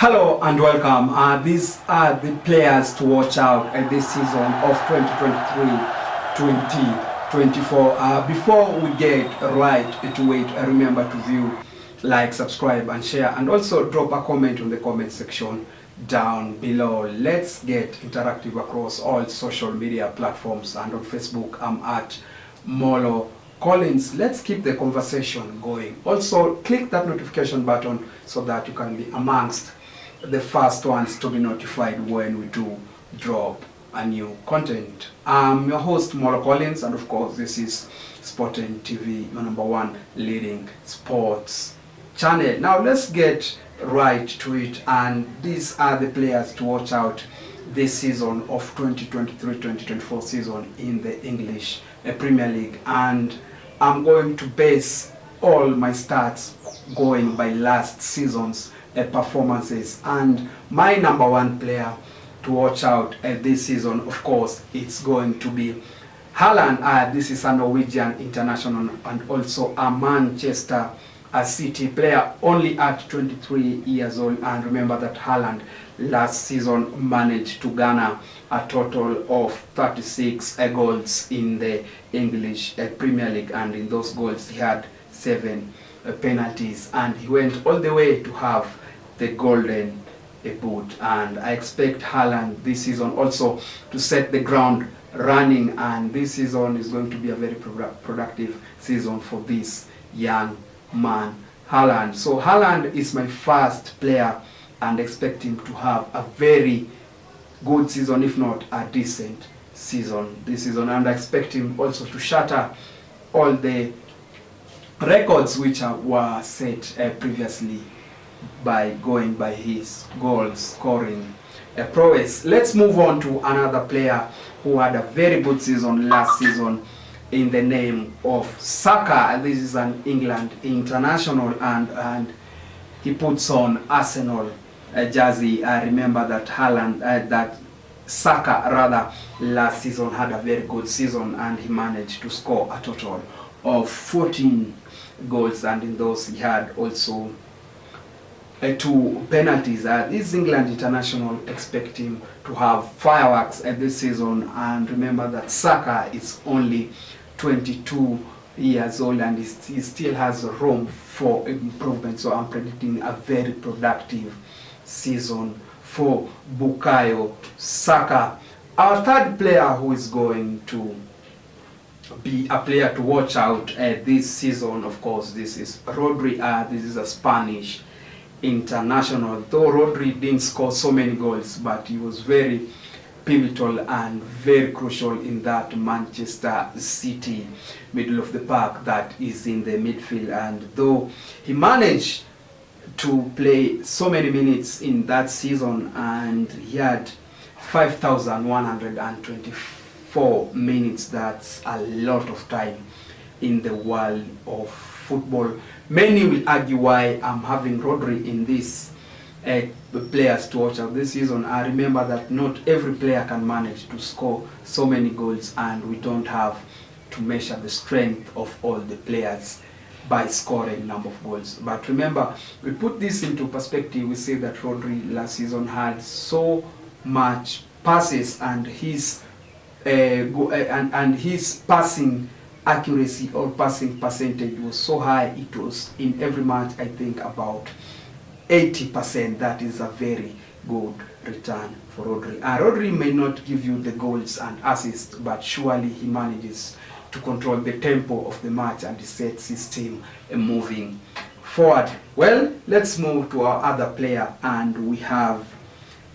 Hello and welcome. These are the players to watch out this season of 2023-2024. Before we get right to it, remember to view, like, subscribe and share, and also drop a comment on the comment section down below. Let's get interactive across all social media platforms, and on Facebook I'm at Molo Collins. Let's keep the conversation going. Also click that notification button so that you can be amongst the first ones to be notified when we do drop a new content. I'm your host Molo Collins, and of course this is Sporting TV, your #1 leading sports channel. Now let's get right to it, and these are the players to watch out this season of 2023-2024 season in the English Premier League, and I'm going to base all my stats going by last season's performances. And my #1 player to watch out this season, of course, it's going to be Haaland. This is a Norwegian international and also a Manchester City player, only at 23 years old. And remember that Haaland last season managed to garner a total of 36 goals in the English Premier League, and in those goals he had 7 penalties, and he went all the way to have the golden boot. And I expect Haaland this season also to set the ground running, and this season is going to be a very productive season for this young man, Haaland. So Haaland is my first player, and expect him to have a very good season, if not a decent season this season. And I expect him also to shatter all the records which were set previously by going by his goal scoring prowess. Let's move on to another player who had a very good season last season in the name of Saka. This is an England international, and he puts on Arsenal jersey. I remember that Saka rather last season had a very good season, and he managed to score a total of 14 goals, and in those he had also 2 penalties. This England international, expect him to have fireworks this season. And remember that Saka is only 22 years old, and he still has room for improvement. So I'm predicting a very productive season for Bukayo Saka. Our third player who is going to be a player to watch out this season, of course, this is Rodri. This is a Spanish international. Though Rodri didn't score so many goals, but he was very pivotal and very crucial in that Manchester City middle of the park that is in the midfield. And though he managed to play so many minutes in that season, and he had 5,124 minutes, that's a lot of time in the world of football. Many will argue why I'm having Rodri in this players to watch out this season. I remember that not every player can manage to score so many goals, and we don't have to measure the strength of all the players by scoring number of goals. But remember, we put this into perspective. We say that Rodri last season had so much passes, and his his passing accuracy or passing percentage was so high. It was in every match, I think, about 80%. That is a very good return for Rodri. Rodri may not give you the goals and assists, but surely he manages to control the tempo of the match, and he sets his team moving forward. Well, let's move to our other player, and we have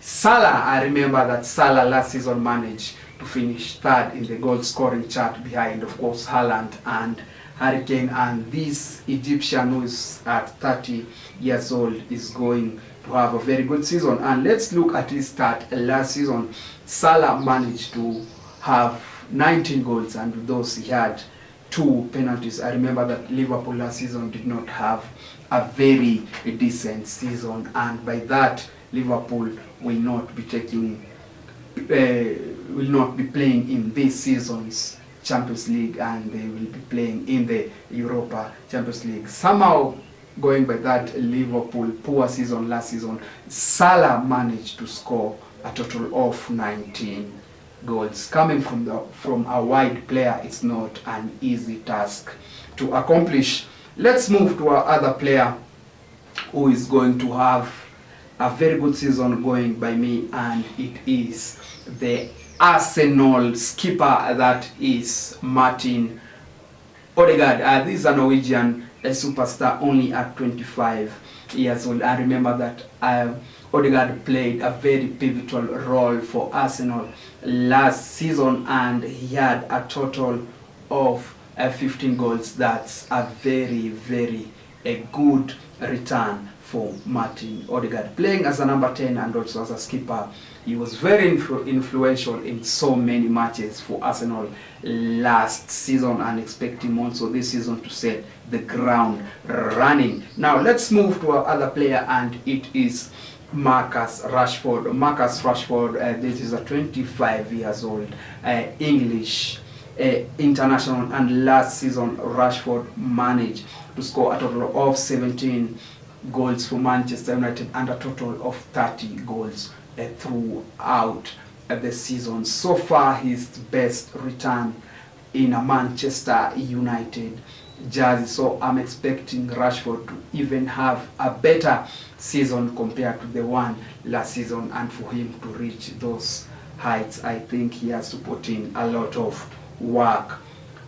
Salah. I remember that Salah last season managed to finish third in the goal scoring chart, behind, of course, Haaland and Harry Kane. And this Egyptian, who is at 30 years old, is going to have a very good season. And let's look at his start last season. Salah managed to have 19 goals, and with those he had 2 penalties. I remember that Liverpool last season did not have a very decent season, and by that Liverpool will not be playing in this season's Champions League, and they will be playing in the Europa Champions League. Somehow going by that Liverpool poor season last season, Salah managed to score a total of 19 goals. Coming from a wide player, it's not an easy task to accomplish. Let's move to our other player who is going to have a very good season going by me, and it is the Arsenal skipper, that is Martin Odegaard. This is a Norwegian superstar, only at 25 years old. I remember that Odegaard played a very pivotal role for Arsenal last season, and he had a total of 15 goals. That's a very good return for Martin Odegaard. Playing as a number 10 and also as a skipper, he was very influential in so many matches for Arsenal last season, and expect him also this season to set the ground running. Now let's move to our other player, and it is Marcus Rashford. Marcus Rashford, this is a 25 years old English international, and last season Rashford managed to score a total of 17 goals for Manchester United and a total of 30 goals throughout the season. So far, his best return in a Manchester United jersey. So I'm expecting Rashford to even have a better season compared to the one last season, and for him to reach those heights, I think he has to put in a lot of work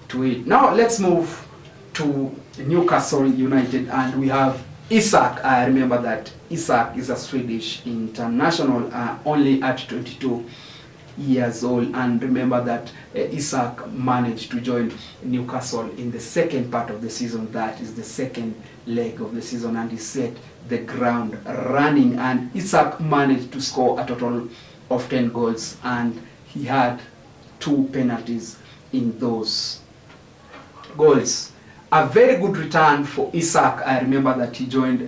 to it. Now let's move to Newcastle United, and we have Isak. I remember that Isak is a Swedish international, only at 22 years old, and remember that Isak managed to join Newcastle in the second part of the season, that is the second leg of the season, and he set the ground running, and Isak managed to score a total of 10 goals, and he had 2 penalties in those goals. A very good return for Isak. I remember that he joined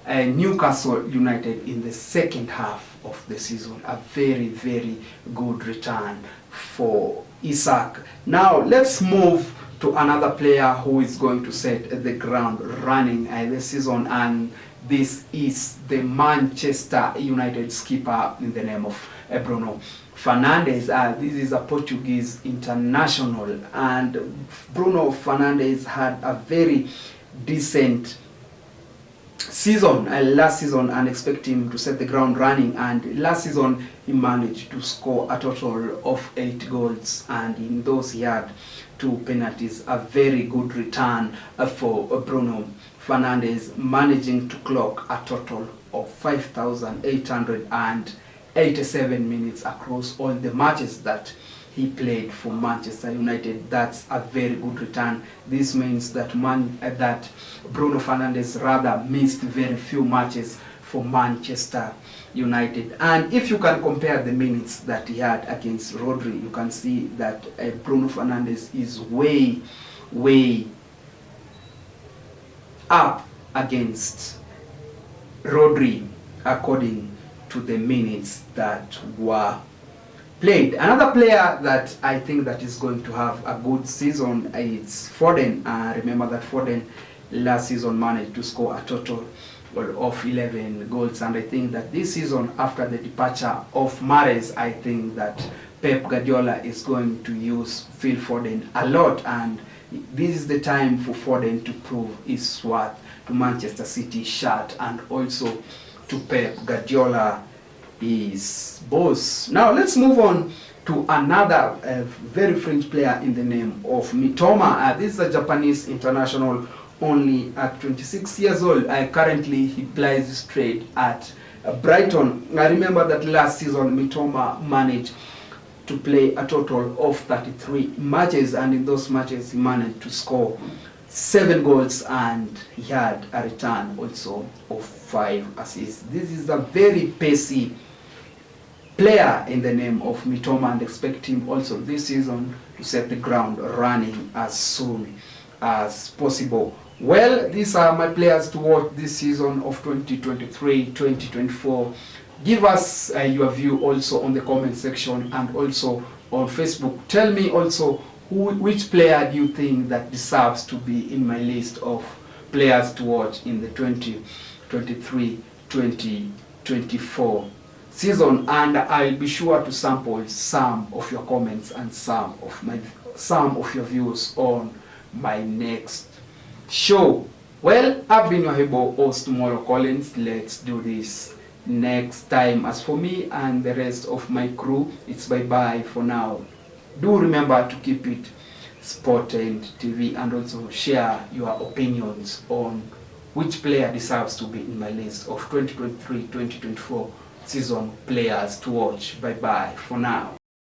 Newcastle United in the second half of the season. A very good return for Isak. Now let's move to another player who is going to set the ground running this season, and this is the Manchester United skipper in the name of Bruno Fernandes. This is a Portuguese international, and Bruno Fernandes had a very decent season last season, and expect him to set the ground running. And last season he managed to score a total of 8 goals, and in those he had 2 penalties. A very good return for Bruno Fernandes, managing to clock a total of 5,887 minutes across all the matches that he played for Manchester United. That's a very good return. This means that Bruno Fernandes rather missed very few matches for Manchester United. And if you can compare the minutes that he had against Rodri, you can see that Bruno Fernandes is way up against Rodri according to the minutes that were played. Another player that I think that is going to have a good season is Foden. Remember that Foden last season managed to score a total of 11 goals, and I think that this season, after the departure of Mahrez, I think that Pep Guardiola is going to use Phil Foden a lot, and this is the time for Foden to prove his worth to Manchester City shirt, and also to Pep Guardiola, his boss. Now let's move on to another very French player in the name of Mitoma. This is a Japanese international, only at 26 years old. Currently he plays straight at Brighton. I remember that last season Mitoma managed to play a total of 33 matches, and in those matches he managed to score 7 goals, and he had a return also of 5 assists. This is a very pacey player in the name of Mitoma, and expect him also this season to set the ground running as soon as possible. Well, these are my players to watch this season of 2023-2024. Give us your view also on the comment section and also on Facebook. Tell me also which player do you think that deserves to be in my list of players to watch in the 2023-2024 season, and I'll be sure to sample some of your comments and some of your views on my next show. Well, I've been your Hebo host, Tomorrow Collins. Let's do this next time. As for me and the rest of my crew, it's bye-bye for now. Do remember to keep it Sportent TV, and also share your opinions on which player deserves to be in my list of 2023-2024 season players to watch. Bye-bye for now.